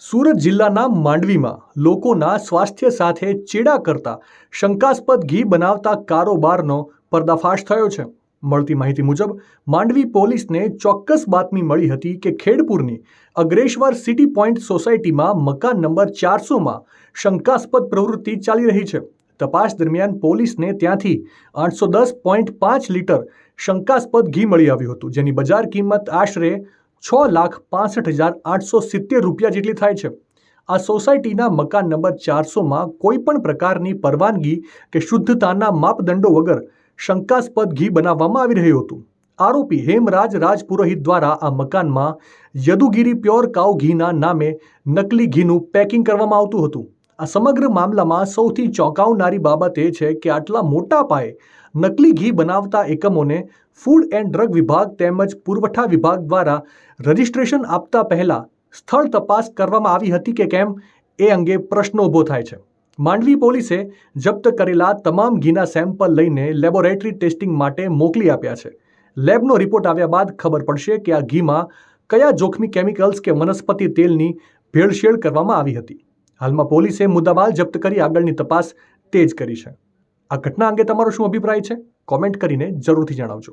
સુરત જિલ્લાના માંડવીમાં લોકોના સ્વાસ્થ્ય સાથે ચેડા કરતા શંકાસ્પદ ઘી બનાવતા કારોબારનો પર્દાફાશ થયો છે. મળતી માહિતી મુજબ માંડવી પોલીસને ચોક્કસ બાતમી મળી હતી કે ખેડપુરની અગ્રેશ્વર સિટી પોઈન્ટ સોસાયટીમાં મકાન નંબર 400માં શંકાસ્પદ પ્રવૃત્તિ ચાલી રહી છે. તપાસ દરમિયાન પોલીસને ત્યાંથી 810.5 લીટર શંકાસ્પદ ઘી મળી આવ્યું હતું, જેની બજાર કિંમત આશરે ₹6,65,870 જેટલી થાય છે. આ સોસાયટીના મકાન નંબર 400માં કોઈ પણ પ્રકારની પરવાનગી કે શુદ્ધતાના માપદંડો વગર શંકાસ્પદ ઘી બનાવવામાં આવી રહ્યું હતું. આરોપી હેમરાજ રાજપુરોહિત દ્વારા આ મકાનમાં યદુગીરી પ્યોર કાઉ ઘીના નામે નકલી ઘીનું પેકિંગ કરવામાં આવતું હતું. આ સમગ્ર મામલામાં સૌથી ચોંકાવનારી બાબત એ છે કે આટલા મોટા પાયે નકલી ઘી બનાવતા એકમોને ફૂડ એન્ડ ડ્રગ વિભાગ તેમજ પુરવઠા વિભાગ દ્વારા રજિસ્ટ્રેશન આપતા પહેલા સ્થળ તપાસ કરવામાં આવી હતી કે કેમ એ અંગે પ્રશ્ન ઊભો થાય છે. માંડવી પોલીસે જપ્ત કરેલા તમામ ઘીના સેમ્પલ લઈને લેબોરેટરી ટેસ્ટિંગ માટે મોકલી આપ્યા છે. લેબનો રિપોર્ટ આવ્યા બાદ ખબર પડશે કે આ ઘીમાં કયા જોખમી કેમિકલ્સ કે વનસ્પતિ તેલની ભેળસેળ કરવામાં આવી હતી. હાલમાં પોલીસે મુદ્દામાલ જપ્ત કરી આગળની તપાસ તેજ કરી છે. આ ઘટના અંગે તમારો શું અભિપ્રાય છે? કોમેન્ટ કરીને જરૂરથી જણાવજો.